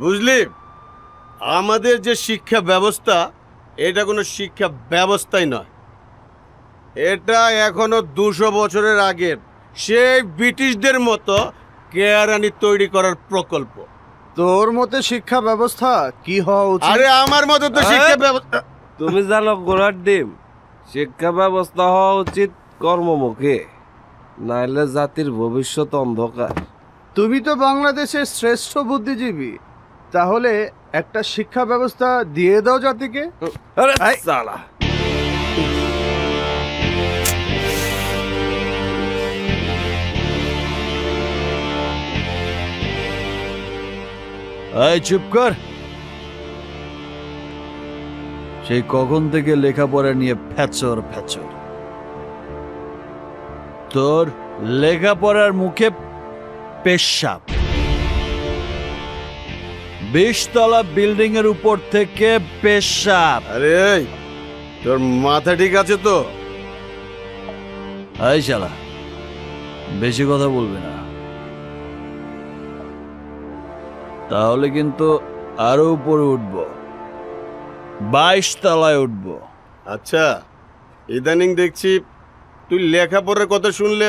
বুঝলি, আমাদের যে শিক্ষা ব্যবস্থা এটা কোনো শিক্ষা ব্যবস্থাই নয়, এটা এখনো 200 বছরের আগের সেই ব্রিটিশদের মতো কেরানি তৈরি করার প্রকল্প। তোর মতে শিক্ষা ব্যবস্থা কি হওয়া উচিত? আরে আমার মতে তো শিক্ষা ব্যবস্থা, তুমি জানো গোড়ার ডিম, শিক্ষা ব্যবস্থা হওয়া উচিত কর্মমুখী, নাইলে জাতির ভবিষ্যৎ অন্ধকার। তুমি তো বাংলাদেশের শ্রেষ্ঠ বুদ্ধিজীবী, তাহলে একটা শিক্ষা ব্যবস্থা দিয়ে দাও জাতিকে। আরে সালা, এই চুপ কর। সেই কখন থেকে লেখাপড়া নিয়ে ফ্যাচর ফ্যাচর। তোর লেখাপড়ার মুখে পেশাব। 20 তলা বিল্ডিং এর উপর থেকে পেশাব। আরে তোর মাথা ঠিক আছে তো? এই শালা, বেশি কথা বলবে না, তাহলে কিন্তু আরো উপরে উঠব, 22 তলায় উঠব। আচ্ছা, ইদানিং দেখছি তুই লেখাপড়ার কথা শুনলে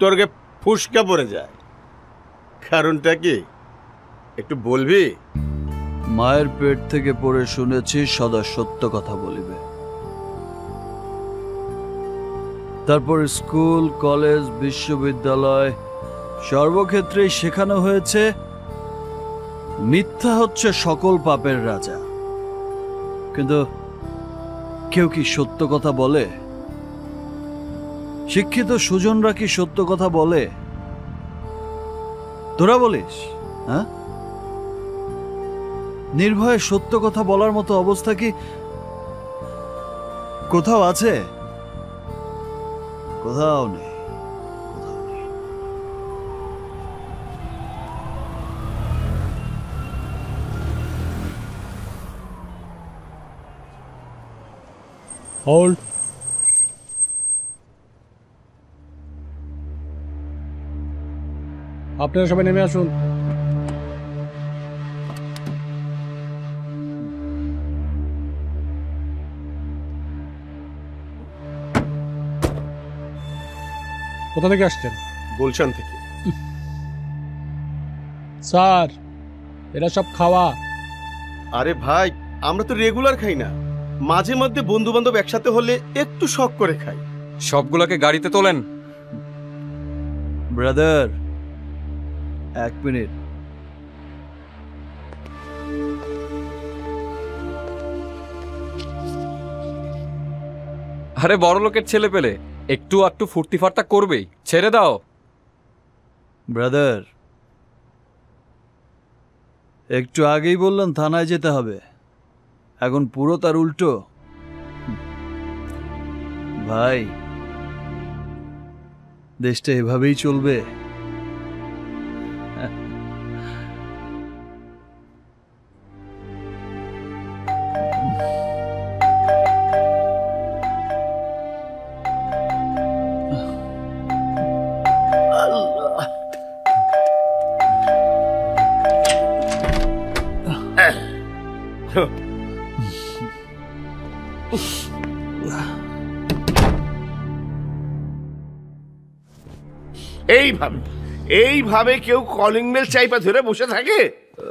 তোরকে ফুসকা পড়ে যায়, কারণটা কি একটু বলবি? মায়ের পেট থেকে পড়ে শুনেছি সদা সত্য কথা বলিবে। তারপর স্কুল, কলেজ, বিশ্ববিদ্যালয় সর্বক্ষেত্রেই শেখানো হয়েছে মিথ্যা হচ্ছে সকল পাপের রাজা। কিন্তু কেউ কি সত্য কথা বলে? শিক্ষিত সুজনরা কি সত্য কথা বলে? তোরা বলিস? হ্যাঁ, নির্ভয়ে সত্য কথা বলার মতো অবস্থা কি কোথাও আছে? কোথাও নেই। হোল্ড। আপনারা সবাই নেমে আসুন। কোথা থেকে আসছেন? গুলশান থেকে। স্যার, এরা সব খাওয়া। আরে ভাই, আমরা তো রেগুলার খাই না, মাঝে মধ্যে বন্ধু বান্ধব একসাথে হলে একটু শখ করে খাই। সবগুলোকে গাড়িতে তোলেন। Brother, 1 minute. আরে বড় লোকের ছেলে পেলে একটু আটটু ফুর্তি ফার্তা করবেই, ছেড়ে দাও। ব্রাদার, একটু আগেই বললেন থানায় যেতে হবে, এখন পুরো তার উল্টো। ভাই, দেশটা এভাবেই চলবে? এইভাবে কেউ কলিং বেল চাইপা ধরে বসে থাকে?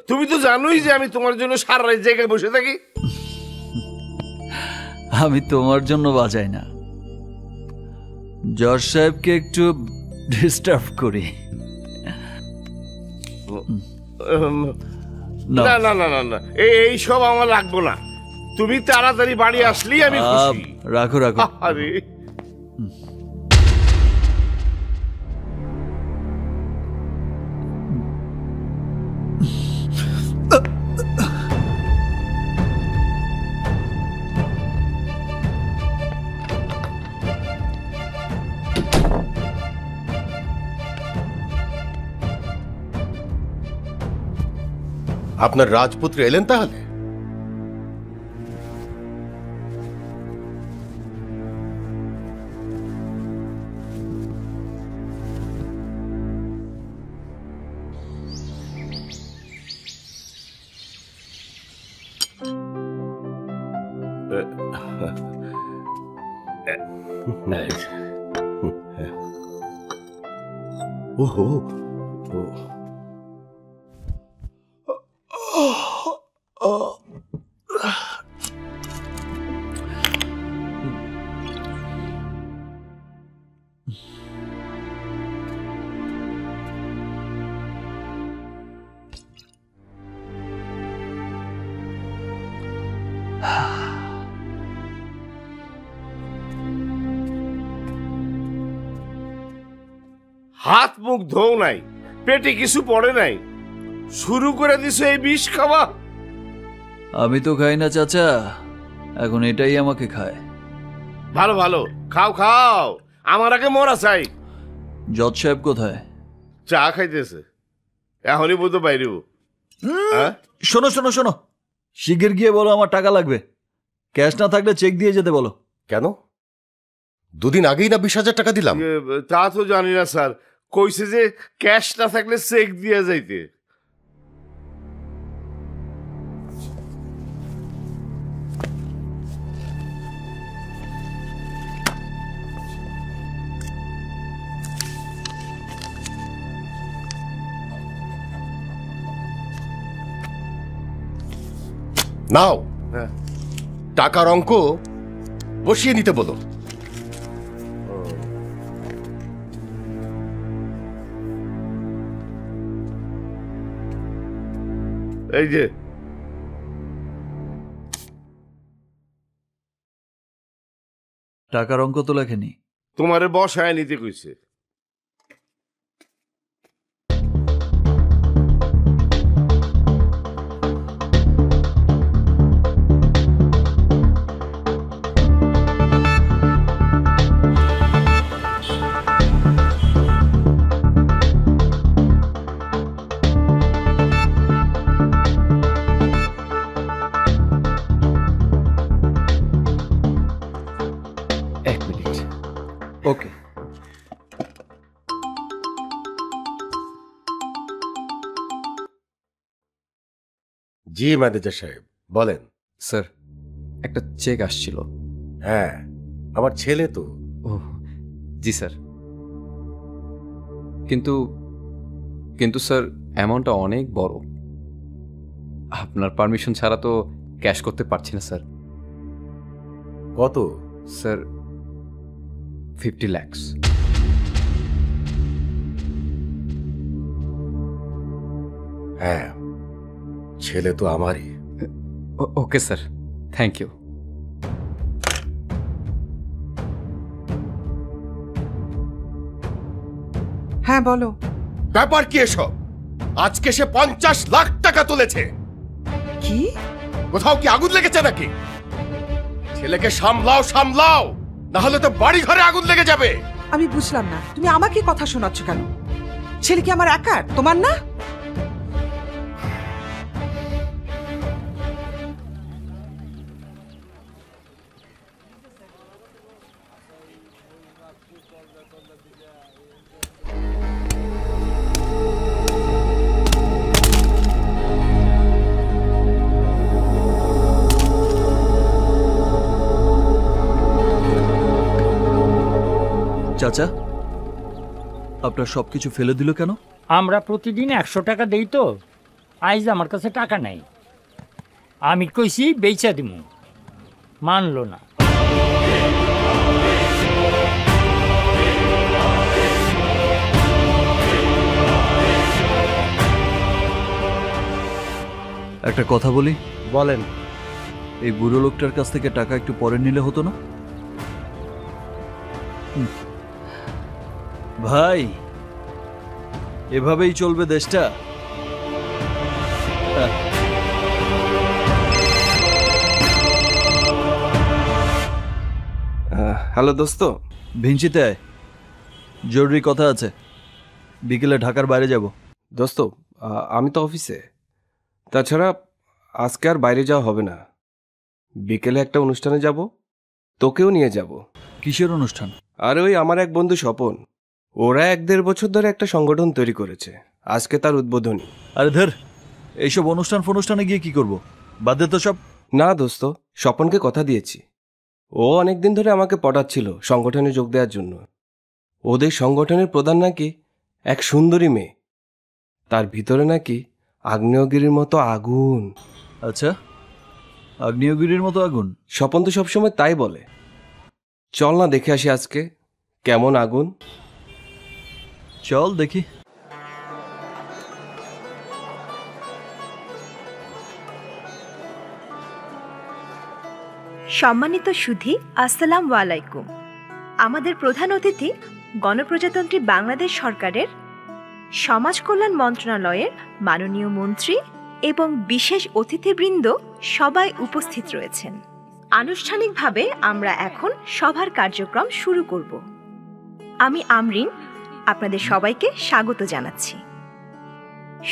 তুমি তো জানোই যে আমি তোমার জন্য সারা রাত জায়গায় বসে থাকি। আমি তোমার জন্য বাজাই না, জজ সাহেবকে একটু ডিস্টার্ব করি। না না না না না, এই সব আমার লাগবো না। তুমি তাড়াতাড়ি বাড়ি আসলেই আমি খুশি। রাখো রাখো। আরে আপনার রাজপুত্র এলেন তাহলে? ওহো হাত মুখ ধোও নাই, পেটে কিছু পড়ে নাই, শুরু করে দিছো এই বিষ খাওয়া। আমি তো খাই না চাচা, এখন এটাই আমাকে খায়। ভালো ভালো, খাও খাও, আমার আগে মরা চাই। জজ সাহেব কোথায়? চা খাইতেছে, এখনই বোধ বাইরেও। শোনো শোনো শোনো, শিগগির গিয়ে বলো আমার টাকা লাগবে। ক্যাশ না থাকলে চেক দিয়ে যেতে বলো। কেন? দুদিন আগেই না 20,000 টাকা দিলাম। তা তো জানি না স্যার, কইছে যে ক্যাশ না থাকলে চেক দিয়ে যাইতে। নাও, হ্যাঁ। টাকার অঙ্ক বসিয়ে নিতে বলো। এই যে টাকার অঙ্ক তো লেখেনি। তোমারে বসায় নিতে কইছে। ওকে। জি ম্যানেজার সাহেব বলেন। স্যার, একটা চেক আসছিল। হ্যাঁ, আমার ছেলে তো। ও জি স্যার, কিন্তু কিন্তু স্যার অ্যামাউন্টটা অনেক বড়। আপনার পারমিশন ছাড়া তো ক্যাশ করতে পারছি না স্যার। কত? Sir 50 lakhs। হ্যাঁ, ছেলে তো আমারই। Okay sir, thank you. হ্যাঁ বলো। ব্যাপার কি এসব? আজকে সে 50 লাখ টাকা তুলেছে। কি? কোথাও কি আগুন লেগেছে নাকি? ছেলেকে সামলাও সামলাও, না হলে তো বাড়ি ঘরে আগুন লেগে যাবে। আমি বুঝলাম না, তুমি আমাকে কথা শোনাচ্ছ কেন? ছেলে কি আমার একার, তোমার না? চাচা, আপনার সবকিছু ফেলে দিল কেন? আমরা প্রতিদিন 100 টাকা দেই তো, আইজ আমার কাছে টাকা নাই। আমি কইছি বেচা দিমু, মানলো না। একটা কথা বলি। বলেন। এই বুড়ো লোকটার কাছ থেকে টাকা একটু পরে নিলে হতো না? ভাই, এভাবেই চলবে দেশটা? হ্যালো দোস্ত। ভিঞ্চিতে আয়, জরুরি কথা আছে। বিকেলে ঢাকার বাইরে যাব। দোস্ত, আমি তো অফিসে। তাছাড়া আজকে আর বাইরে যাওয়া হবে না। বিকেলে একটা অনুষ্ঠানে যাব, তোকেও নিয়ে যাব। কিসের অনুষ্ঠান? আর ওই আমার এক বন্ধু স্বপন, ওরা 1-1.5 বছর ধরে একটা সংগঠন তৈরি করেছে। আজকে তার উদ্বোধনী। আরে ধর, এইসব অনুষ্ঠানে গিয়ে কি করব? বাদ দে তো সব। না দোস্ত, স্বপনকে কথা দিয়েছি, ও অনেকদিন ধরে আমাকে পটাচ্ছিল সংগঠনে যোগ দেওয়ার জন্য। ওদের সংগঠনের প্রধান নাকি এক সুন্দরী মেয়ে, তার ভিতরে নাকি আগ্নেয়গিরির মতো আগুন। আচ্ছা, আগ্নেয়গিরির মতো আগুন? স্বপন তো সবসময় তাই বলে। চল না দেখে আসি আজকে কেমন আগুন। চল দেখি। সম্মানিত সুধী, আসসালামু আলাইকুম। আমাদের প্রধান অতিথি গণপ্রজাতন্ত্রী বাংলাদেশ সরকারের সমাজ কল্যাণ মন্ত্রণালয়ের মাননীয় মন্ত্রী এবং বিশেষ অতিথিবৃন্দ সবাই উপস্থিত রয়েছেন। আনুষ্ঠানিকভাবে আমরা এখন সভার কার্যক্রম শুরু করব। আমি আমরিন আপনাদের সবাইকে স্বাগত জানাচ্ছি।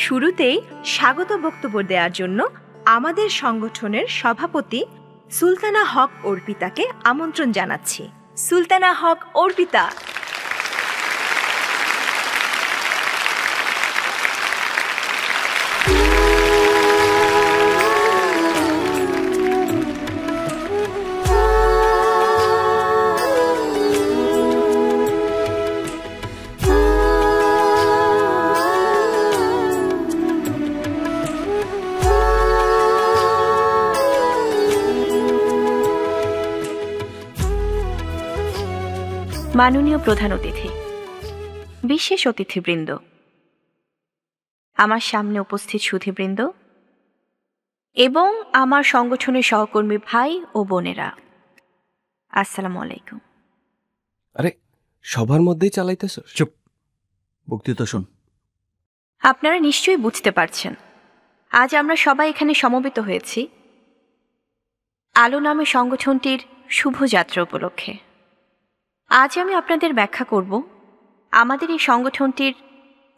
শুরুতেই স্বাগত বক্তব্য দেওয়ার জন্য আমাদের সংগঠনের সভাপতি সুলতানা হক অর্পিতাকে আমন্ত্রণ জানাচ্ছি। সুলতানা হক অর্পিতা। মাননীয় প্রধান অতিথি, বিশেষ অতিথিবৃন্দ, আমার সামনে উপস্থিত সুধীবৃন্দ এবং আমার সংগঠনের সহকর্মী ভাই ও বোনেরা, আসসালামু আলাইকুম। আরে সবার মধ্যেই চালাইতেছ? চুপ, বক্তৃতা শোন। আপনারা নিশ্চয়ই বুঝতে পারছেন আজ আমরা সবাই এখানে সমবেত হয়েছি আলো নামে সংগঠনটির শুভযাত্রা উপলক্ষে। আজ আমি আপনাদের ব্যাখ্যা করব আমাদের এই সংগঠনটির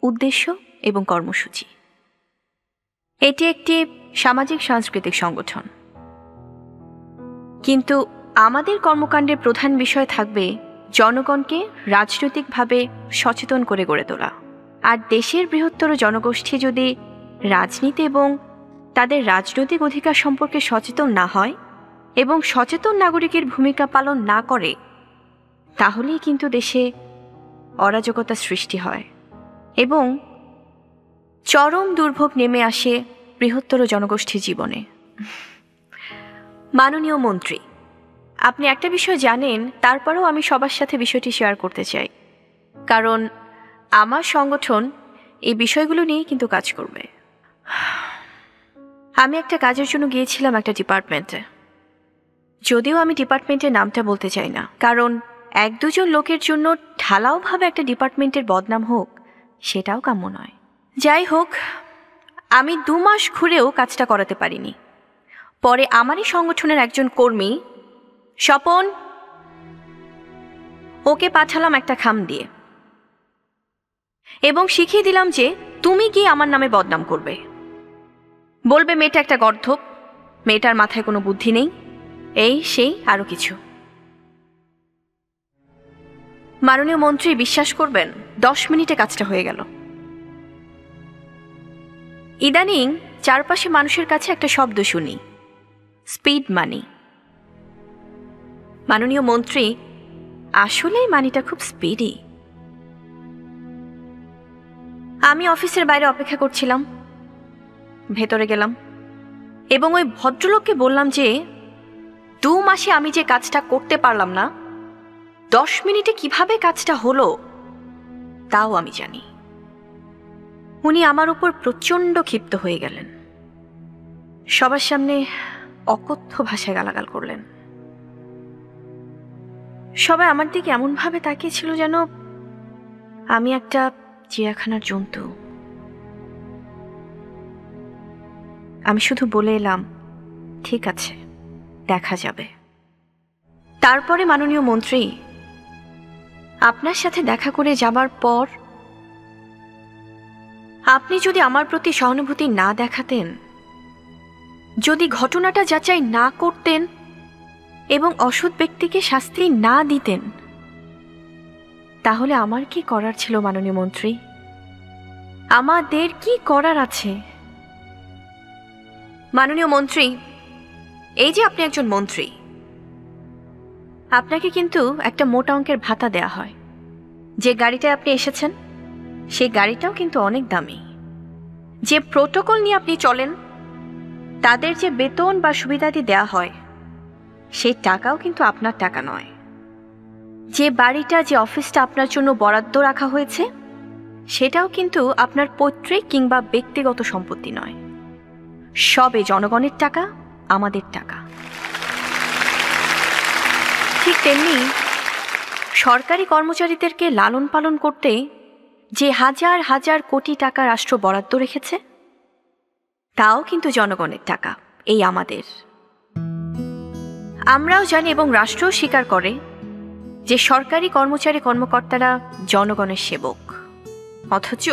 উদ্দেশ্য এবং কর্মসূচি। এটি একটি সামাজিক সাংস্কৃতিক সংগঠন, কিন্তু আমাদের কর্মকাণ্ডের প্রধান বিষয় থাকবে জনগণকে রাজনৈতিকভাবে সচেতন করে গড়ে তোলা। আর দেশের বৃহত্তর জনগোষ্ঠী যদি রাজনীতি এবং তাদের রাজনৈতিক অধিকার সম্পর্কে সচেতন না হয় এবং সচেতন নাগরিকের ভূমিকা পালন না করে, তাহলেই কিন্তু দেশে অরাজকতা সৃষ্টি হয় এবং চরম দুর্ভোগ নেমে আসে বৃহত্তর জনগোষ্ঠীর জীবনে। মাননীয় মন্ত্রী, আপনি একটা বিষয় জানেন, তারপরেও আমি সবার সাথে বিষয়টি শেয়ার করতে চাই, কারণ আমার সংগঠন এই বিষয়গুলো নিয়েই কিন্তু কাজ করবে। আমি একটা কাজের জন্য গিয়েছিলাম একটা ডিপার্টমেন্টে, যদিও আমি ডিপার্টমেন্টের নামটা বলতে চাই না, কারণ এক দুজন লোকের জন্য ঢালাওভাবে একটা ডিপার্টমেন্টের বদনাম হোক সেটাও কাম্য নয়। যাই হোক, আমি 2 মাস ঘুরেও কাজটা করাতে পারিনি। পরে আমারই সংগঠনের একজন কর্মী স্বপন, ওকে পাঠালাম একটা খাম দিয়ে এবং শিখিয়ে দিলাম যে তুমি কি আমার নামে বদনাম করবে, বলবে মেয়েটা একটা গর্ধপ, মেয়েটার মাথায় কোনো বুদ্ধি নেই, এই সেই আরো কিছু। মাননীয় মন্ত্রী, বিশ্বাস করবেন 10 মিনিটে কাজটা হয়ে গেল। ইদানিং চারপাশে মানুষের কাছে একটা শব্দ শুনি, স্পিড মানি। মাননীয় মন্ত্রী, আসলেই মানিটা খুব স্পিডি। আমি অফিসের বাইরে অপেক্ষা করছিলাম, ভেতরে গেলাম এবং ওই ভদ্রলোককে বললাম যে 2 মাসে আমি যে কাজটা করতে পারলাম না, 10 মিনিটে কিভাবে কাজটা হলো তাও আমি জানি। উনি আমার উপর প্রচণ্ড ক্ষিপ্ত হয়ে গেলেন, সবার সামনে অকথ্য ভাষায় গালাগাল করলেন। সবাই আমার দিকে এমনভাবে তাকিয়েছিল যেন আমি একটা চিড়িয়াখানার জন্তু। আমি শুধু বলে এলাম, ঠিক আছে, দেখা যাবে। তারপরে মাননীয় মন্ত্রী, আপনার সাথে দেখা করে যাবার পর আপনি যদি আমার প্রতি সহানুভূতি না দেখাতেন, যদি ঘটনাটা যাচাই না করতেন এবং অসৎ ব্যক্তিকে শাস্তি না দিতেন, তাহলে আমার কি করার ছিল মাননীয় মন্ত্রী? আমাদের কি করার আছে? মাননীয় মন্ত্রী, এই যে আপনি একজন মন্ত্রী, আপনাকে কিন্তু একটা মোটা অঙ্কের ভাতা দেয়া হয়। যে গাড়িটায় আপনি এসেছেন সেই গাড়িটাও কিন্তু অনেক দামি। যে প্রোটোকল নিয়ে আপনি চলেন, তাদের যে বেতন বা সুবিধাদি দেয়া হয় সেই টাকাও কিন্তু আপনার টাকা নয়। যে বাড়িটা, যে অফিসটা আপনার জন্য বরাদ্দ রাখা হয়েছে সেটাও কিন্তু আপনার পৈতৃক কিংবা ব্যক্তিগত সম্পত্তি নয়। সবে জনগণের টাকা, আমাদের টাকা। ঠিক তেমনি সরকারি কর্মচারীদেরকে লালন পালন করতে যে হাজার হাজার কোটি টাকা রাষ্ট্র বরাদ্দ রেখেছে তাও কিন্তু জনগণের টাকা, এই আমাদের। আমরাও জানি এবং রাষ্ট্রও স্বীকার করে যে সরকারি কর্মচারী কর্মকর্তারা জনগণের সেবক। অথচ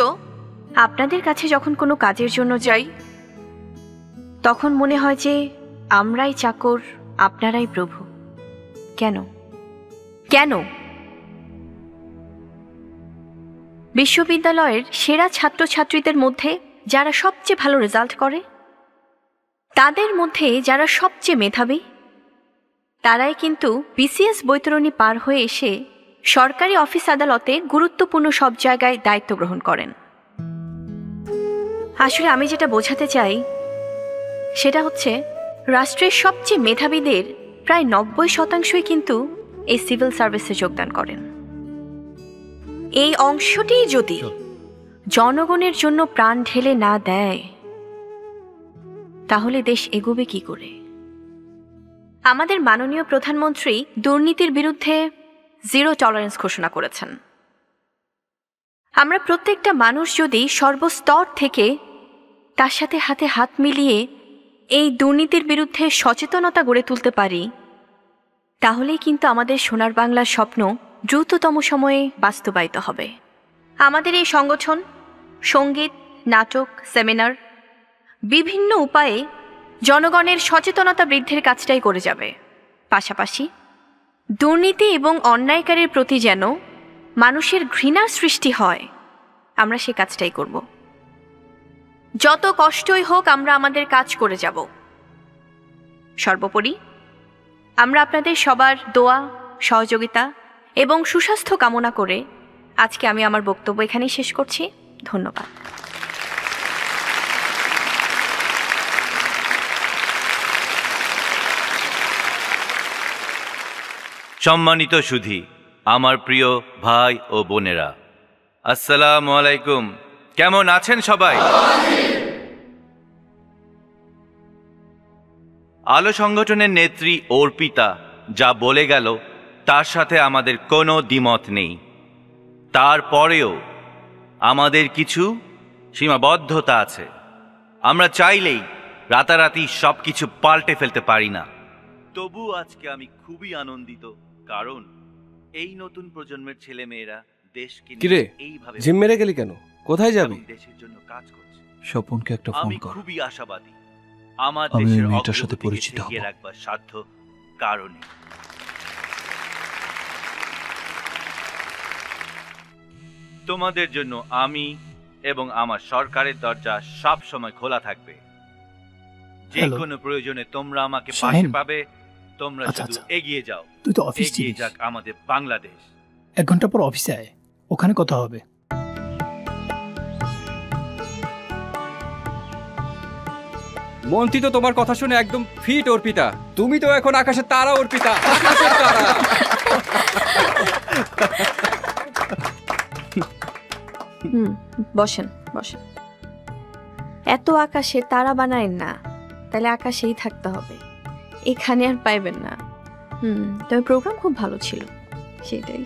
আপনাদের কাছে যখন কোনো কাজের জন্য যাই তখন মনে হয় যে আমরাই চাকর, আপনারাই প্রভু। কেন কেন? বিশ্ববিদ্যালয়ের সেরা ছাত্রছাত্রীদের মধ্যে যারা সবচেয়ে ভালো রেজাল্ট করে, তাদের মধ্যে যারা সবচেয়ে মেধাবী, তারাই কিন্তু বিসিএস বৈতরণী পার হয়ে এসে সরকারি অফিস আদালতে গুরুত্বপূর্ণ সব জায়গায় দায়িত্ব গ্রহণ করেন। আসলে আমি যেটা বোঝাতে চাই সেটা হচ্ছে রাষ্ট্রের সবচেয়ে মেধাবীদের প্রায় 90% কিন্তু এই সিভিল সার্ভিসে যোগদান করেন। এই অংশটি যদি জনগণের জন্য প্রাণ ঢেলে না দেয় তাহলে দেশ এগোবে কি করে? আমাদের মাননীয় প্রধানমন্ত্রী দুর্নীতির বিরুদ্ধে 0 টলারেন্স ঘোষণা করেছেন। আমরা প্রত্যেকটা মানুষ যদি সর্বস্তর থেকে তার সাথে হাতে হাত মিলিয়ে এই দুর্নীতির বিরুদ্ধে সচেতনতা গড়ে তুলতে পারি, তাহলেই কিন্তু আমাদের সোনার বাংলার স্বপ্ন দ্রুততম সময়ে বাস্তবায়িত হবে। আমাদের এই সংগঠন সঙ্গীত, নাটক, সেমিনার বিভিন্ন উপায়ে জনগণের সচেতনতা বৃদ্ধির কাজটাই করে যাবে। পাশাপাশি দুর্নীতি এবং অন্যায়কারীর প্রতি যেন মানুষের ঘৃণার সৃষ্টি হয়, আমরা সে কাজটাই করব। যত কষ্টই হোক আমরা আমাদের কাজ করে যাব। সর্বোপরি আমরা আপনাদের সবার দোয়া, সহযোগিতা এবং সুস্বাস্থ্য কামনা করে আজকে আমি আমার বক্তব্য এখানেই শেষ করছি। ধন্যবাদ। সম্মানিত সুধী, আমার প্রিয় ভাই ও বোনেরা, আসসালামু আলাইকুম। কেমন আছেন সবাই? আলো সংগঠনের নেত্রী অর্পিতা যা বলে গেল তার সাথে আমাদের কোনো দ্বিমত নেই। তারপরেও আমাদের কিছু সীমাবদ্ধতা আছে। আমরা চাইলেই রাতারাতি সবকিছু পাল্টে ফেলতে পারি না। তবু আজকে আমি খুবই আনন্দিত, কারণ এই নতুন প্রজন্মের ছেলেমেয়েরা দেশকে কিরে, এইভাবে জিম মেরে গেলি কেন? কোথায় যাবি? দেশের জন্য কাজ করছে। স্বপনকে একটা ফোন আমি কর। খুবই আশাবাদী আমার আমি দেশের ওই মেয়েটার সাথে পরিচিত হব। এগিয়ে রাখবার সাধ্য কারণে। তোমাদের জন্য আমি এবং আমার সরকারের দরজা সব সময় খোলা থাকবে। যে হ্যালো। কোনো প্রয়োজনে তোমরা আমাকে পাশে শাহিন। পাবে। তোমরা আচ্ছা, শুধু আচ্ছা। এগিয়ে যাও। তুই তো অফিস এগিয়ে ছিলিস। যাক আমাদের বাংলাদেশ। 1 ঘন্টা পর অফিসে আয়, ওখানে কথা হবে। মন্ত্রী তো তোমার কথা শুনে একদম ফিট অর্পিতা। তুমি তো এখন আকাশের তারা অর্পিতা, আকাশের তারা। বসেন বসেন। এত আকাশে তারা বানায়েন না, তাহলে আকাশেই থাকতে হবে, এখানে আর পাইবেন না। তবে প্রোগ্রাম খুব ভালো ছিল, সেটাই।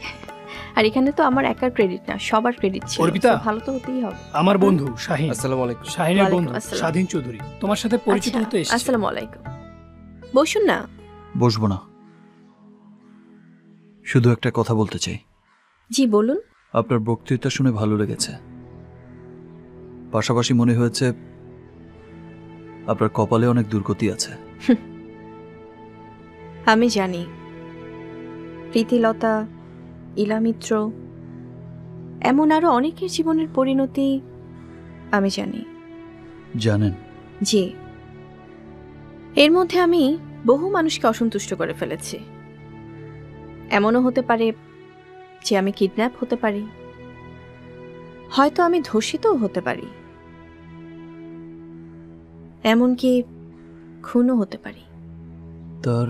আর এখানে তো আমার একার ক্রেডিট না, সবার ক্রেডিট ছিল। অর্পিতা, তো ভালো তো হতেই হবে। আমার বন্ধু শাহিন। আসসালামু আলাইকুম। শাহিনের ওয়ালাইকুম বন্ধু আসসালাম। স্বাধীন চৌধুরী তোমার সাথে পরিচিত আচ্ছা, হতে এসেছে। আসসালামু আলাইকুম। বসুন না। বসবো না, শুধু একটা কথা বলতে চাই। জি বলুন। আপনার বক্তৃতা শুনে ভালো লেগেছে, পাশাপাশি মনে হয়েছে আপনার কপালে অনেক দুর্গতি আছে। আমি জানি প্রীতিলতা, ইলামিত্র, এমন আরো অনেকের জীবনের পরিণতি আমি জানি। জানেন? জি, এর মধ্যে আমি বহু মানুষকে অসন্তুষ্ট করে ফেলেছি। এমনও হতে পারে যে আমি কিডন্যাপ হতে পারি, হয়তো আমি ধর্ষিতও হতে পারি, এমনকি খুনও হতে পারি। তার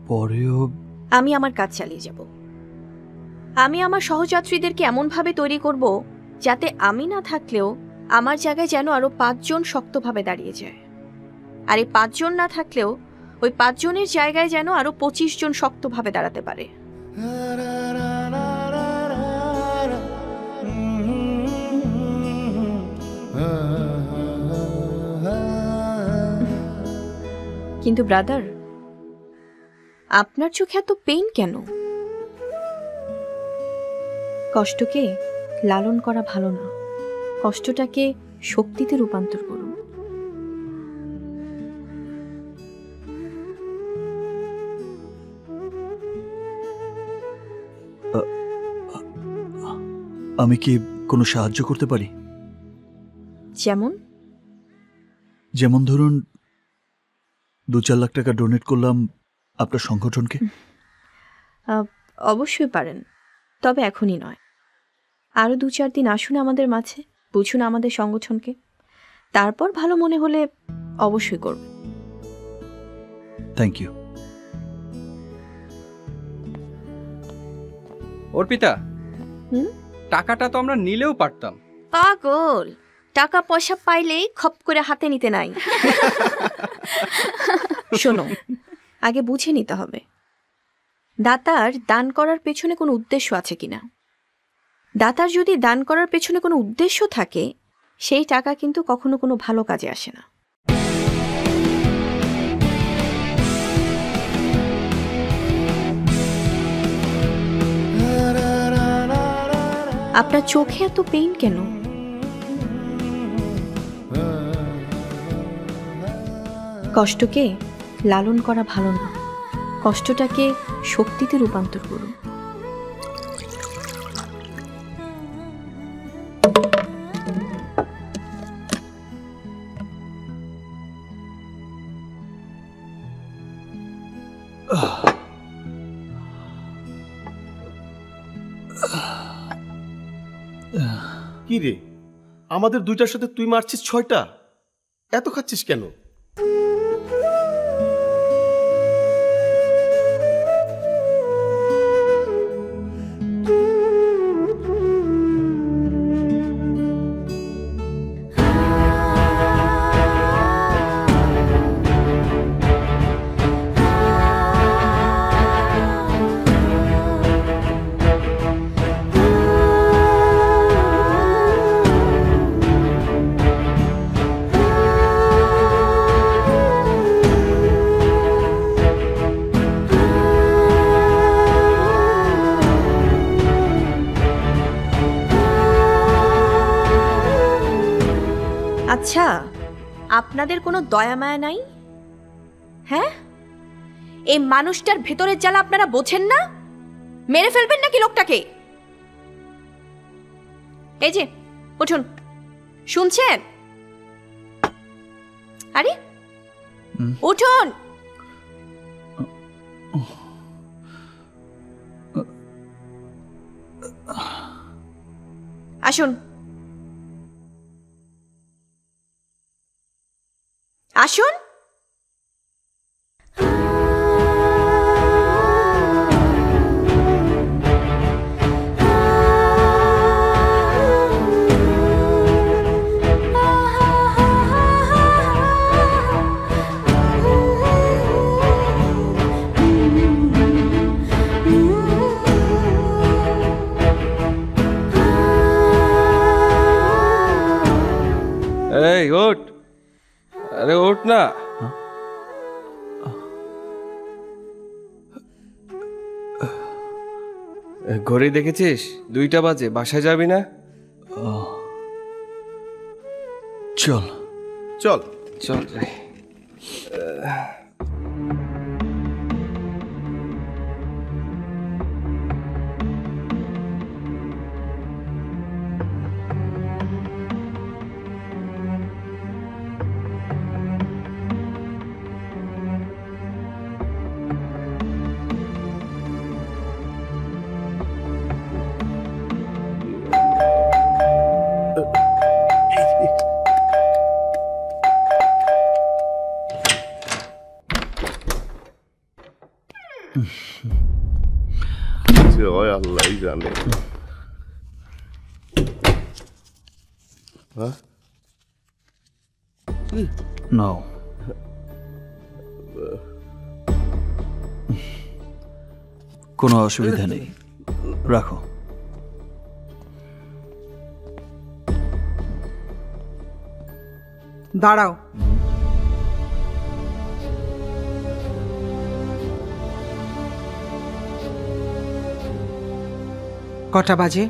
পরেও আমি আমার কাজ চালিয়ে যাব। আমি আমার সহযাত্রীদেরকে এমনভাবে তৈরি করব যাতে আমি না থাকলেও আমার জায়গায় যেন আরো 5 জন শক্তভাবে দাঁড়িয়ে যায়, আর এই 5 জন না থাকলেও ওই 5 জনের জায়গায় যেন আরো 25 জন শক্তভাবে দাঁড়াতে পারে। কিন্তু ব্রাদার, আপনার চোখে এত পেইন কেন? কষ্টকে লালন করা ভালো না, কষ্টটাকে শক্তিতে রূপান্তর করুন। আমি কি কোনো সাহায্য করতে পারি? যেমন? যেমন ধরুন 2-4 লাখ টাকা ডোনেট করলাম আপনার সংগঠনকে। অবশ্যই পারেন, তবে এখনই নয়। আরো 2-4 দিন আসুন আমাদের মাঝে, বুঝুন আমাদের সংগঠনকে, তারপর ভালো মনে হলে অবশ্যই করব। Thank you. অর্পিতা, টাকাটা তো আমরা নিলেও পারতাম। পাগল, টাকা পয়সা পাইলেই খপ করে হাতে নিতে নাই। শোনো, আগে বুঝে নিতে হবে দাতার দান করার পেছনে কোনো উদ্দেশ্য আছে কিনা। দাতার যদি দান করার পেছনে কোনো উদ্দেশ্য থাকে, সেই টাকা কিন্তু কখনো কোনো ভালো কাজে আসে না। আপনার চোখে এত পেইন কেন? কষ্টকে লালন করা ভালো না, কষ্টটাকে শক্তিতে রূপান্তর করুন। কি রে, আমাদের দুইটার সাথে তুই মারছিস 6টা? এত খাচ্ছিস কেন? আচ্ছা, আপনাদের কোনো দয়া মায়া নাই? হ্যাঁ, এই মানুষটার ভেতরের জ্বালা আপনারা বোঝেন না? মেরে ফেলবেন নাকি লোকটাকে? এই যে উঠুন, শুনছেন? আরে উঠুন। আসুন আসুন। এই ওঠ, আরে ওঠ না। ঘড়ি দেখেছিস? 2টা বাজে, বাসায় যাবি না? চল চল চল রে। জানে। নাও। কোনো অসুবিধা নেই, রাখো। দাঁড়াও। কটা বাজে?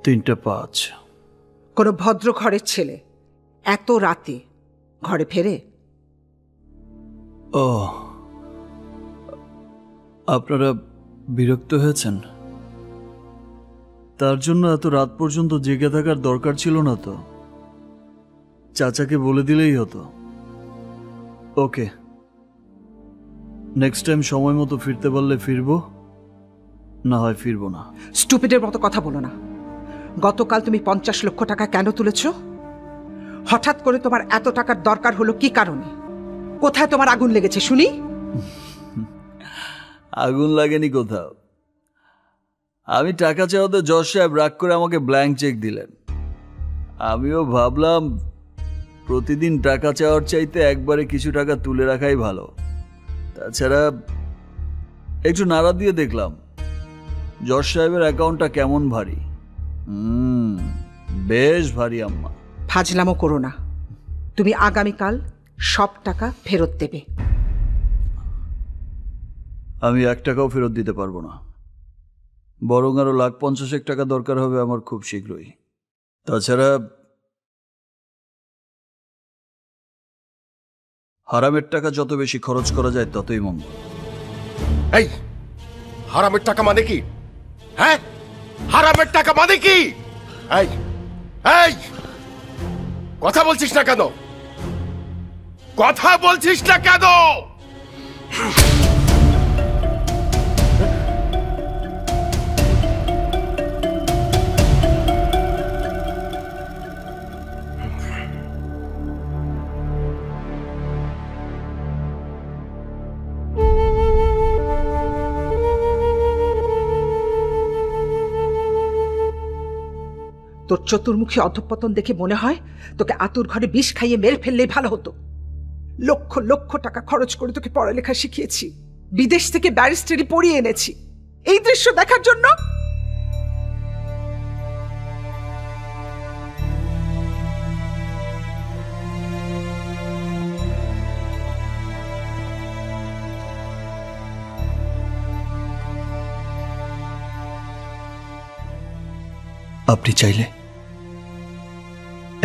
3:05। কোনো ভদ্র ঘরের ছেলে এত রাতে ঘরে ফেরে? ও, আপনারা বিরক্ত হয়েছেন? তার জন্য এত রাত পর্যন্ত জেগে থাকার দরকার ছিল না তো। চাচাকে বলে দিলেই হতো। ওকে, নেক্সট টাইম সময় মতো ফিরতে পারলে ফিরবো, না হয় ফিরবো না। স্টুপিডের মতো কথা বলো না। গতকাল তুমি 50 লক্ষ টাকা কেন তুলেছ? হঠাৎ করে তোমার এত টাকার দরকার হলো কি কারণে? কোথায় তোমার আগুন লেগেছে শুনি? আগুন লাগেনি কোথাও। আমি টাকা চাওয়াতে জজ সাহেব রাগ করে আমাকে ব্ল্যাঙ্ক চেক দিলেন। আমিও ভাবলাম প্রতিদিন টাকা চাওয়ার চাইতে একবারে কিছু টাকা তুলে রাখাই ভালো। তাছাড়া একটু নাড়া দিয়ে দেখলাম জজ সাহেবের অ্যাকাউন্টটা কেমন ভারী। বেশ ভারী আম্মা। ফাজলামো করো না। তুমি আগামীকাল সব টাকা ফেরত দেবে। আমি 1 টাকাও ফেরত দিতে পারবো না, বরং আরো 1,50,000 টাকা দরকার হবে আমার খুব শীঘ্রই। তাছাড়া হারামের টাকা যত বেশি খরচ করা যায় ততই মঙ্গল। এই হারামের টাকা মানে কি? হ্যাঁ, হারামের টাকা মানে কি? এই এই কথা বলছিস না কেন? কথা বলছিস না কেন? তোর চতুর্মুখী অধঃপতন দেখে মনে হয় তোকে আতুর ঘরে বিষ খাইয়ে মেরে ফেললেই ভালো হতো। লক্ষ লক্ষ টাকা খরচ করে তোকে পড়ালেখা শিখিয়েছি, বিদেশ থেকে ব্যারিস্টারি পড়িয়ে এনেছি এই দৃশ্য দেখার জন্য। আপনি চাইলে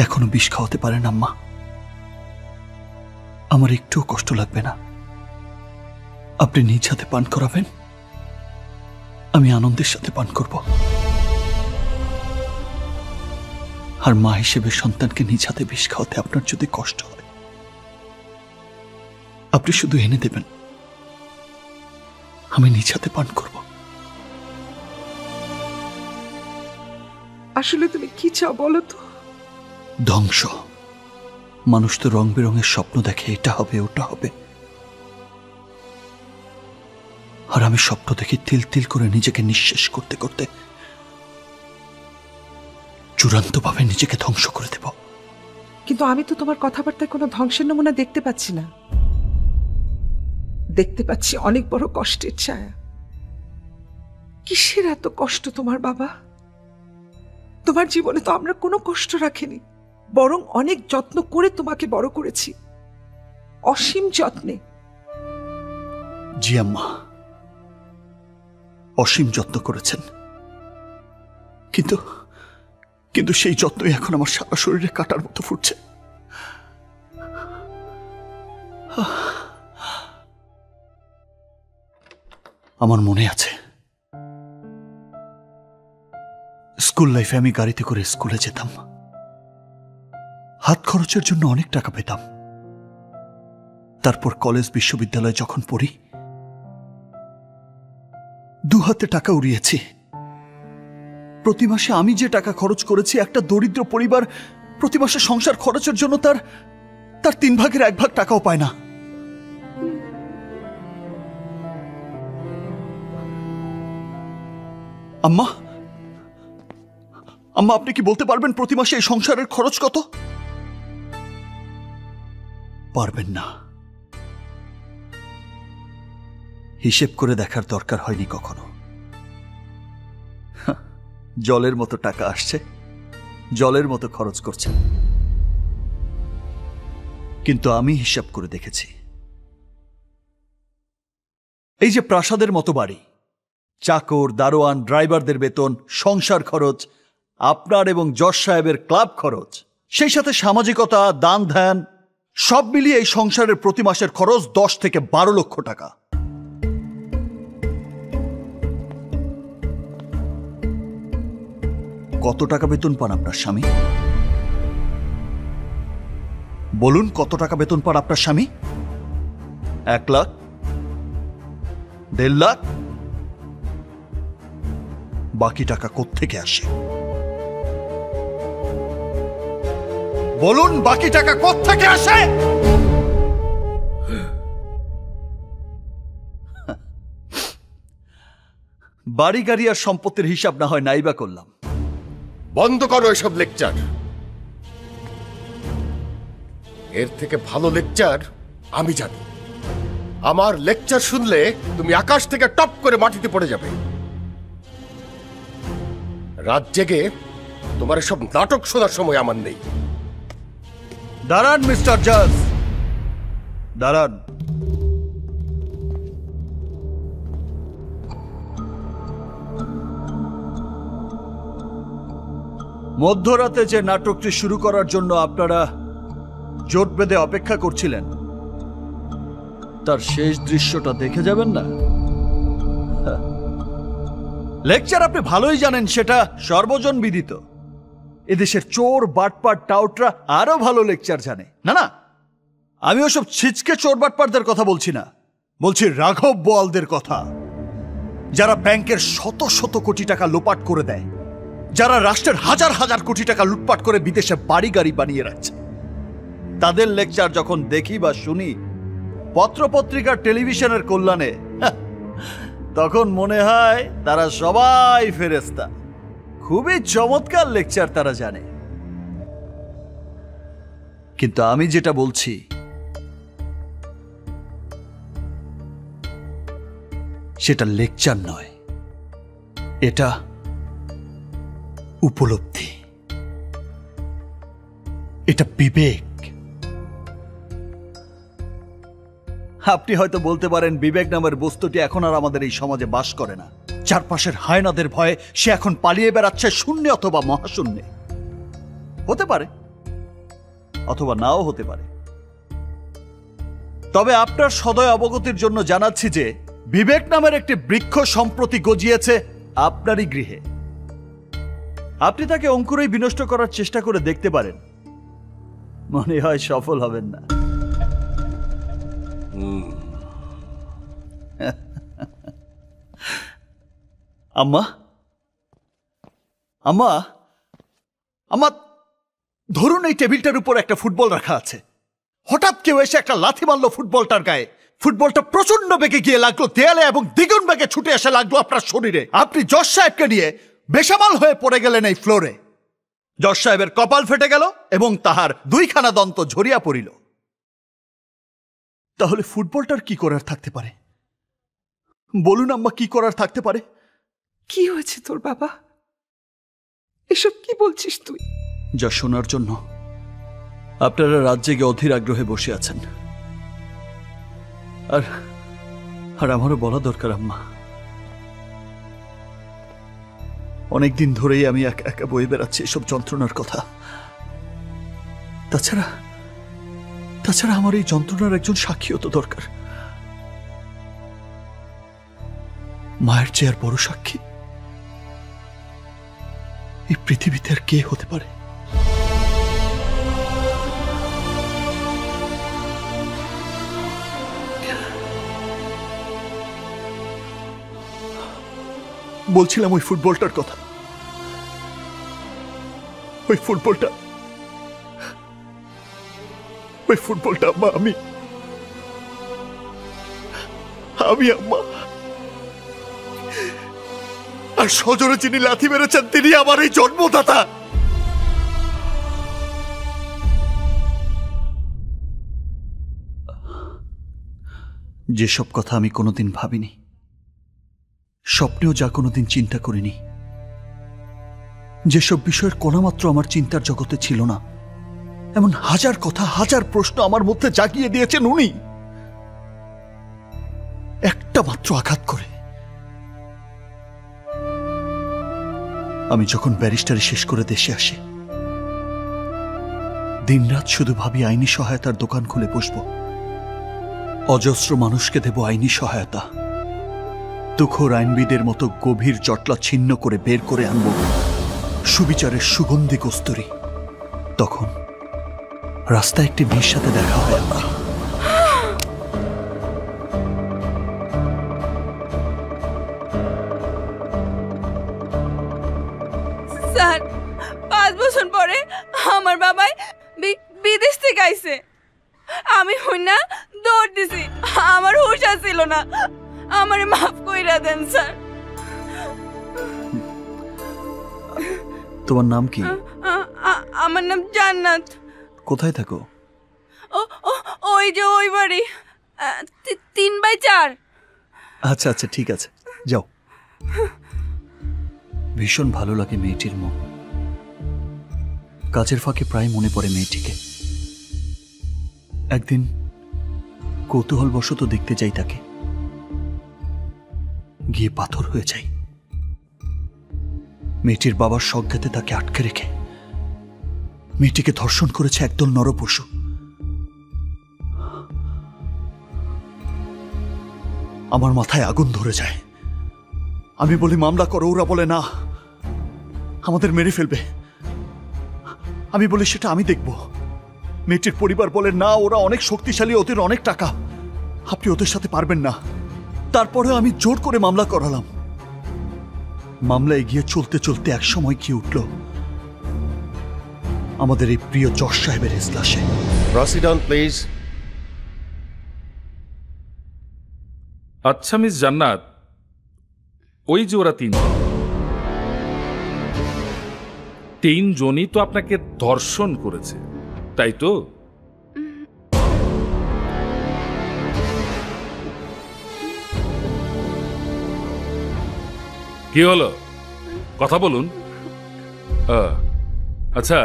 এখনো বিষ খাওয়াতে পারেন আম্মা। আমার একটুও কষ্ট লাগবে না। আপনি নিজ হাতে পান করাবেন, আমি আনন্দের সাথে পান করব। আর মা হিসেবে সন্তানকে নিজ হাতে বিষ খাওয়াতে আপনার যদি কষ্ট হয়, আপনি শুধু এনে দেবেন, আমি নিজ হাতে পান করব। আসলে তুমি কি চাও বলো তো? ধ্বংস। মানুষ তো রং বেরঙের স্বপ্ন দেখে, এটা হবে ওটা হবে, আর আমি স্বপ্ন দেখে তিল তিল করে নিজেকে নিঃশেষ করতে করতে চূড়ান্তভাবে নিজেকে ধ্বংস করে দেব। কিন্তু আমি তো তোমার কথাবার্তায় কোনো ধ্বংসের নমুনা দেখতে পাচ্ছি না। দেখতে পাচ্ছি অনেক বড় কষ্টের ছায়া। কিসের এত কষ্ট তোমার বাবা? তোমার জীবনে তো আমরা কোনো কষ্ট রাখিনি, বরং অনেক যত্ন করে তোমাকে বড় করেছি, অসীম যত্নে। জি আম্মা, অসীম যত্ন করেছেন, কিন্তু কিন্তু সেই যত্নই এখন আমার সারা শরীরে কাটার মতো ফুটছে। আমার মনে আছে স্কুল লাইফে আমি গাড়িতে করে স্কুলে যেতাম, হাত খরচের জন্য অনেক টাকা পেতাম। তারপর কলেজ বিশ্ববিদ্যালয়ে যখন পড়ি, 2 হাতে টাকা উড়িয়েছি। প্রতি মাসে আমি যে টাকা খরচ করেছি, একটা দরিদ্র পরিবার প্রতি মাসে সংসার খরচের জন্য তার 3 ভাগের 1 ভাগ টাকাও পায় না। আম্মা, আম্মা আপনি কি বলতে পারবেন প্রতি মাসে এই সংসারের খরচ কত? পারবেন না। হিসেব করে দেখার দরকার হয়নি কখনো। জলের মতো টাকা আসছে, জলের মতো খরচ করছে। কিন্তু আমি হিসাব করে দেখেছি, এই যে প্রাসাদের মতো বাড়ি, চাকর, দারোয়ান, ড্রাইভারদের বেতন, সংসার খরচ, আপনার এবং যশ সাহেবের ক্লাব খরচ, সেই সাথে সামাজিকতা, দান ধ্যান, সব মিলিয়ে এই সংসারের প্রতি মাসের খরচ 10 থেকে 12 লক্ষ টাকা। কত টাকা বেতন পান আপনার স্বামী? বলুন, কত টাকা বেতন পান আপনার স্বামী? 1 লাখ? 1.5 লাখ? বাকি টাকা কোত্থেকে আসে? বলুন, বাকি টাকা কোত্থেকে আসে? বাড়ি গাড়ি আর সম্পত্তির হিসাব না হয় নাইবা করলাম। বন্ধ করো এসব লেকচার। এর থেকে ভালো লেকচার আমি জানি। আমার লেকচার শুনলে তুমি আকাশ থেকে টপ করে মাটিতে পড়ে যাবে। রাত জেগে তোমার সব নাটক শোনার সময় আমার নেই। দাঁড়ান মিস্টার জাজ, দাঁড়ান। মধ্যরাতে যে নাটকটি শুরু করার জন্য আপনারা জোট বেঁধে অপেক্ষা করছিলেন, তার শেষ দৃশ্যটা দেখে যাবেন না? লেকচার আপনি ভালোই জানেন, সেটা সর্বজন বিদিত। এদেশের চোর, বাটপার, টাউটরা আরো ভালো লেকচার জানে। না না, আমি ওসব ছিচকে চোর বাটপারদের কথা বলছি না, বলছি রাঘব বোয়ালদের কথা, যারা ব্যাংকের শত শত কোটি টাকা লোপাট করে দেয়, যারা রাষ্ট্রের হাজার হাজার কোটি টাকা লুটপাট করে বিদেশে বাড়ি গাড়ি বানিয়ে রাখছে। তাদের লেকচার যখন দেখি বা শুনি পত্রপত্রিকার, টেলিভিশনের কল্যাণে, তখন মনে হয় তারা সবাই ফেরেশতা। খুবই চমৎকার লেকচার তারা জানে। কিন্তু আমি যেটা বলছি, সেটা লেকচার নয়, এটা উপলব্ধি, এটা বিবেক। আপনি হয়তো বলতে পারেন, বিবেক নামের বস্তুটি এখন আর আমাদের এই সমাজে বাস করে না। চারপাশের হায়নাদের ভয়ে সে এখন পালিয়ে বেড়াচ্ছে শূন্যে অথবা মহাশূন্যে। হতে পারে, অথবা নাও হতে পারে। তবে আপনার সদয় অবগতির জন্য জানাচ্ছি যে বিবেক নামের একটি বৃক্ষ সম্প্রতি গজিয়েছে আপনারই গৃহে। আপনি তাকে অঙ্কুরেই বিনষ্ট করার চেষ্টা করে দেখতে পারেন, মনে হয় সফল হবেন না। আম্মা, আম্মা, আম্মা, ধরুন এই টেবিলটার উপর একটা ফুটবল রাখা আছে। হঠাৎ কেউ এসে একটা লাথি মারলো ফুটবলটার গায়ে। ফুটবলটা প্রচন্ড বেগে গিয়ে লাগলো দেয়ালে এবং দ্বিগুণ বেগে ছুটে এসে লাগলো আপনার শরীরে। আপনি জজ সাহেবকে নিয়ে বেসামাল হয়ে পড়ে গেলেন এই ফ্লোরে। জজ সাহেবের কপাল ফেটে গেল এবং তাহার 2খানা দন্ত ঝরিয়া পড়িল। তাহলে ফুটবলটার কি করার থাকতে পারে? বলুন আম্মা, কি করার থাকতে পারে? কি হয়েছে তোর বাবা? এসব কি বলছিস তুই? যা শোনার জন্য আপনারা রাত জেগে অধীর আগ্রহে বসে আছেন, আর আমারও বলা দরকার আম্মা। অনেকদিন ধরেই আমি একা একা বয়ে বেড়াচ্ছি এসব যন্ত্রণার কথা। তাছাড়া আমার এই যন্ত্রণার একজন সাক্ষীও তো দরকার। মায়ের চেয়ে আর বড় সাক্ষী এই পৃথিবীতে আর কে হতে পারে? বলছিলাম ওই ফুটবলটার কথা। ওই ফুটবলটা আম্মা, আমি আম্মা। আর আমার স্বজনে যিনি লাথি মেরেছেন তিনি আমার এই জন্মদাতা। যেসব কথা আমি কোনোদিন ভাবিনি, স্বপ্নেও যা কোনোদিন চিন্তা করিনি, যেসব বিষয়ের কোনামাত্র আমার চিন্তার জগতে ছিল না, এমন হাজার কথা হাজার প্রশ্ন আমার মধ্যে জাগিয়ে দিয়েছেন উনি একটা মাত্র আঘাত করে। আমি যখন ব্যারিস্টারি শেষ করে দেশে আসি, দিনরাত শুধু ভাবি আইনি সহায়তার দোকান খুলে বসবো, অজস্র মানুষকে দেব আইনি সহায়তা, তুখোর আইনবিদের মতো গভীর জটলা ছিন্ন করে বের করে আনব সুবিচারের সুগন্ধি কস্তুরী। তখন রাস্তায় একটি মেয়ের সাথে দেখা হয় আমার। স্যার, 5 বছর পরে আমার বাবাই বিদেশ থেকে আইছে। আমি হইনা দৌড় দিছি, আমার হুশ ছিল না। আমারে মাফ কইরা দেন স্যার। তোমার নাম কি? আমার নাম জান্নাত। কোথায় থাকো? ওই যে ওই বাড়ি, 3/4। আচ্ছা আচ্ছা, ঠিক আছে, যাও। ভীষণ ভালো লাগে মেয়েটির মন। কাজের ফাঁকে প্রায় মনে পড়ে মেয়েটিকে। একদিন কৌতূহলবশত দেখতে যাই তাকে, গিয়ে পাথর হয়ে যাই। মেয়েটির বাবার সজ্ঞাতে তাকে আটকে রেখে মেয়েটিকে ধর্ষণ করেছে একদল নরপশু। আমার মাথায় আগুন ধরে যায়। আমি বলি মামলা করো, ওরা বলে না, আমাদের মেরে ফেলবে। আমি বলি সেটা আমি দেখব। মেয়েটির পরিবার বলে না, ওরা অনেক শক্তিশালী, ওদের অনেক টাকা, আপনি ওদের সাথে পারবেন না। তারপরে আমি জোর করে মামলা করালাম। মামলা এগিয়ে চলতে চলতে এক সময় কি উঠল আমাদের এই প্রিয় জজ সাহেবের এজলাসে। Proceed on please. আচ্ছা মিস জান্নাত, ওই যে ওরা তিনজনই তো আপনাকে ধর্ষণ করেছে, তাই তো? কি হলো, কথা বলুন। আচ্ছা,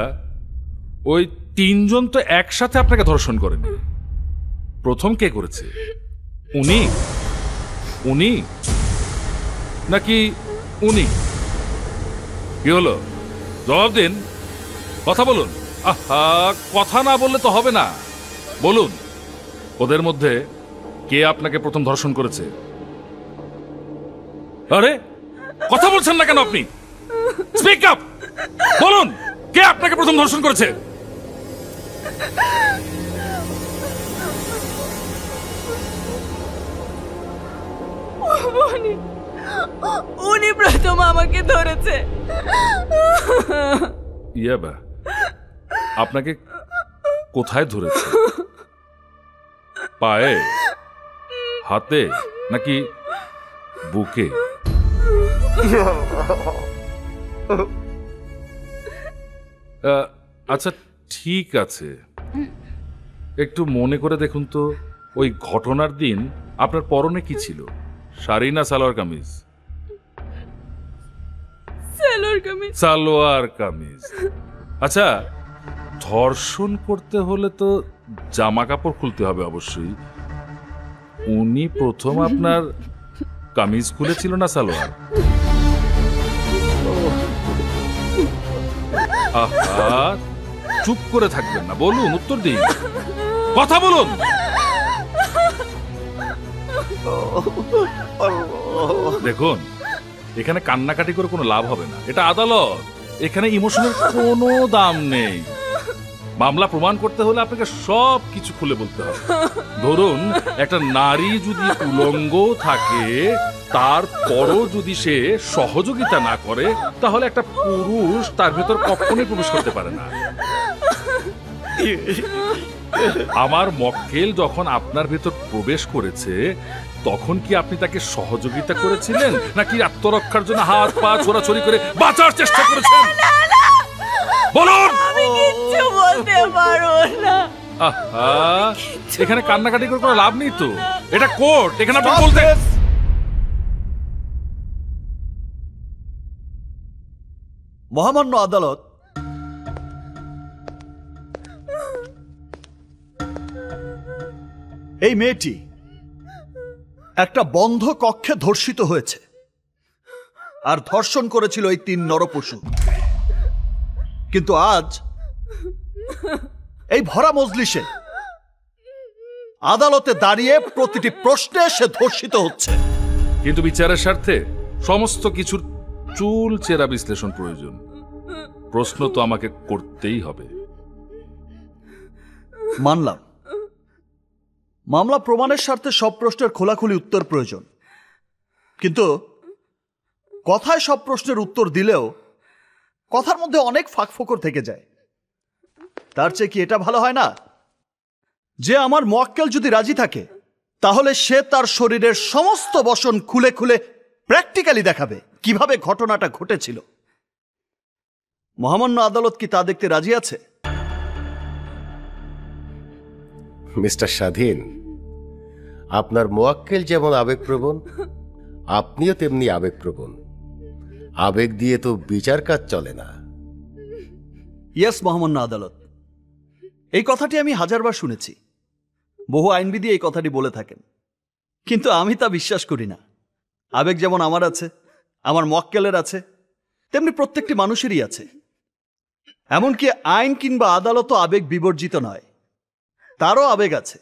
ওই তিনজন তো একসাথে আপনাকে ধর্ষণ করেনি। প্রথম কে করেছে? উনি নাকি উনি? কি হলো, জবাব দিন, কথা বলুন। আহা, কথা না বললে তো হবে না, বলুন ওদের মধ্যে কে আপনাকে প্রথম ধর্ষণ করেছে? আরে কথা বলছেন না কেন আপনি? স্পিক আপ, বলুন কে আপনাকে প্রথম ধর্ষণ করেছে? উনি প্রথম আমাকে ধরেছে। ইয়াবা, আপনাকে কোথায় ধরেছে? পায়ে, হাতে নাকি বুকে? আচ্ছা ঠিক আছে, একটু মনে করে দেখুন তো, ওই ঘটনার দিন আপনার পরনে কি ছিল, শাড়ি না সালোয়ার কামিজ? সালোয়ার কামিজ। আচ্ছা, ধর্ষণ করতে হলে তো জামা কাপড় খুলতে হবে অবশ্যই। উনি প্রথম আপনার কামিজ খুলেছিল না সালোয়ার? আহা, চুপ করে থাকবেন না, বলুন, উত্তর দিন, কথা বলুন। দেখুন, এখানে কান্নাকাটি করে কোনো লাভ হবে না, এটা আদালত, এখানে ইমোশনের কোনো দাম নেই। মামলা প্রমাণ করতে হলে আপনাকে সব কিছু খুলে বলতে হবে। ধরুন, একটা নারী যদি উলঙ্গ থাকে, তারপরও যদি সে সহযোগিতা না করে, তাহলে একটা পুরুষ তার ভেতর কখনোই প্রবেশ করতে পারে না। আমার মক্কেল যখন আপনার ভেতর প্রবেশ করেছে, তখন কি আপনি তাকে সহযোগিতা করেছিলেন নাকি আত্মরক্ষার জন্য হাত পা ছোড়াছড়ি করে বাঁচার চেষ্টা করেছেন? বলুন। আমি কিচ্ছু বলতে পারবো না। আহা, এখানে কান্নাকাটি করে কোনো লাভ নেই তো, এটা কোর্ট, এখানে আপনি বলতে। মহামান্য আদালত, এই মেয়েটি একটা বন্ধ কক্ষে ধর্ষিত হয়েছে, আর ধর্ষণ করেছিল এই 3 নরপশু। কিন্তু আজ এই ভরা মজলিসে আদালতে দাঁড়িয়ে প্রতিটি প্রশ্নে সে ধর্ষিত হচ্ছে। কিন্তু বিচারের স্বার্থে সমস্ত কিছুর চুল চেরা বিশ্লেষণ প্রয়োজন। প্রশ্ন তো আমাকে করতেই হবে। মানলাম, মামলা প্রমাণের স্বার্থে সব প্রশ্নের খোলাখুলি উত্তর প্রয়োজন, কিন্তু কথায় সব প্রশ্নের উত্তর দিলেও কথার মধ্যে অনেক ফাঁকফোকর থেকে যায়। তার চেয়ে কি এটা ভালো হয় না যে আমার মোয়াক্কেল যদি রাজি থাকে তাহলে সে তার শরীরের সমস্ত বসন খুলে খুলে প্র্যাকটিক্যালি দেখাবে কিভাবে ঘটনাটা ঘটেছিল। মহামান্য আদালত কি তা দেখতে রাজি আছে? মিস্টার স্বাধীন, আপনার মোয়াক্কেল যেমন আবেগপ্রবণ, আপনিও তেমনি আবেগপ্রবণ। আবেগ দিয়ে তো বিচার কাজ চলে না। ইয়েস মহামান্য আদালত, এই কথাটি আমি হাজারবার শুনেছি। বহু আইনবিধি এই কথাটি বলে থাকেন, কিন্তু আমি তা বিশ্বাস করি না। আবেগ যেমন আমার আছে, আমার মোয়াক্কেলের আছে, তেমনি প্রত্যেকটি মানুষেরই আছে। এমনকি আইন কিংবা আদালতও আবেগ বিবর্জিত নয়, তারও আবেগ আছে,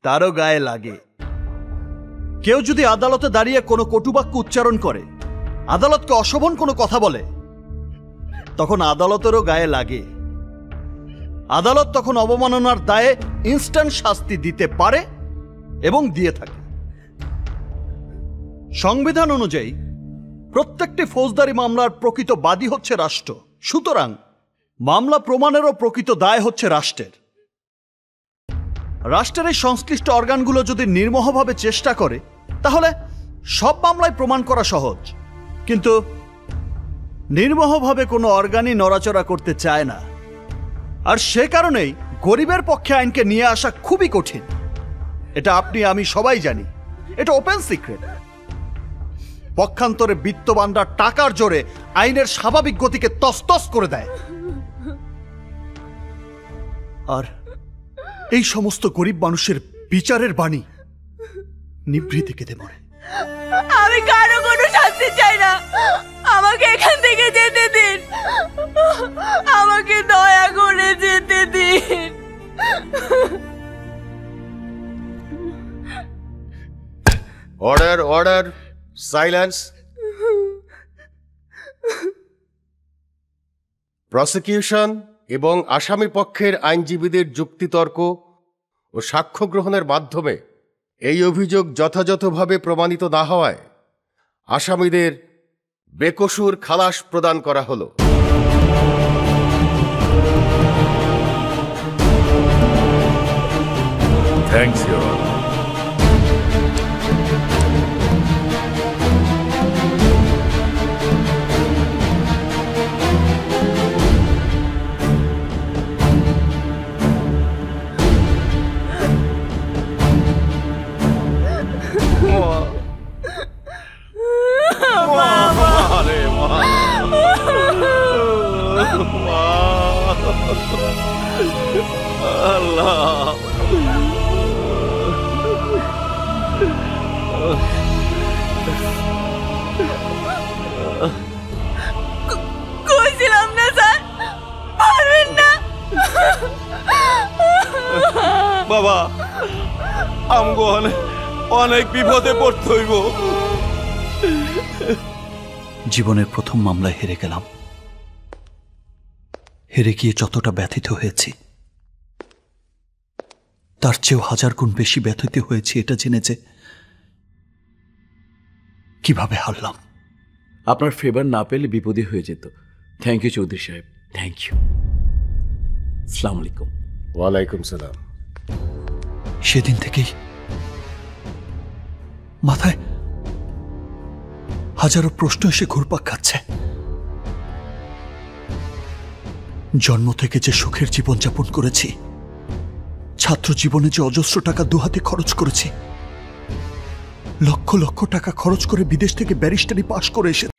তারও গায়ে লাগে। কেউ যদি আদালতে দাঁড়িয়ে কোনো কটুবাক্য উচ্চারণ করে, আদালতকে অশোভন কোনো কথা বলে, তখন আদালতেরও গায়ে লাগে। আদালত তখন অবমাননার দায়ে ইনস্ট্যান্ট শাস্তি দিতে পারে এবং দিয়ে থাকে। সংবিধান অনুযায়ী প্রত্যেকটি ফৌজদারি মামলার প্রকৃত বাদী হচ্ছে রাষ্ট্র, সুতরাং মামলা প্রমাণেরও প্রকৃত দায় হচ্ছে রাষ্ট্রের। রাষ্ট্রের এই সংশ্লিষ্ট অর্গানগুলো যদি নির্মোহভাবে চেষ্টা করে তাহলে সব মামলায় প্রমাণ করা সহজ, কিন্তু নির্মোহভাবে কোনো অর্গানই নড়াচড়া করতে চায় না। আর সে কারণেই গরিবের পক্ষে আইনকে নিয়ে আসা খুবই কঠিন। এটা আপনি আমি সবাই জানি, এটা ওপেন সিক্রেট। পক্ষান্তরে বিত্তবানরা টাকার জোরে আইনের স্বাভাবিক গতিকে তছতছ করে দেয়, আর এই সমস্ত গরিব মানুষের বিচারের বাণী নিভৃতে কেঁদে মরে। আমি কারো কোনো শাস্তি চাই না, আমাকে এখান থেকে যেতে দিন, আমাকে দয়া করে যেতে দিন। Order, order, silence. প্রসিকিউশন এবং আসামি পক্ষের আইনজীবীদের যুক্তিতর্ক ও সাক্ষ্য গ্রহণের মাধ্যমে এই অভিযোগ যথাযথভাবে প্রমাণিত না হওয়ায় আসামিদের বেকসুর খালাস প্রদান করা হলো। Thanks your honour. আল্লাহ, কইছিলাম না স্যার, পারবেন না। বাবা, আমগো অনেক বিপদে পড়তে হইব। জীবনের প্রথম মামলায় হেরে গেলাম। হেরে গিয়ে যতটা ব্যথিত হয়েছি তার চেয়েও 1000 গুণ বেশি ব্যথিত হয়েছি এটা জেনে যে কিভাবে হারলাম। আপনার ফেভার না পেলে বিপদই হয়ে যেত। থ্যাংক ইউ চৌধুরী সাহেব, থ্যাংক ইউ। আসসালামু আলাইকুম। ওয়ালাইকুম সালাম। সেদিন থেকেই মাথায় হাজারো প্রশ্ন এসে ঘুরপাক খাচ্ছে। জন্ম থেকে যে সুখের জীবনযাপন করেছি, ছাত্র জীবনে যে অজস্র টাকা দুহাতে খরচ করেছি, লক্ষ লক্ষ টাকা খরচ করে বিদেশ থেকে ব্যারিস্টারি পাশ করে এসেছি,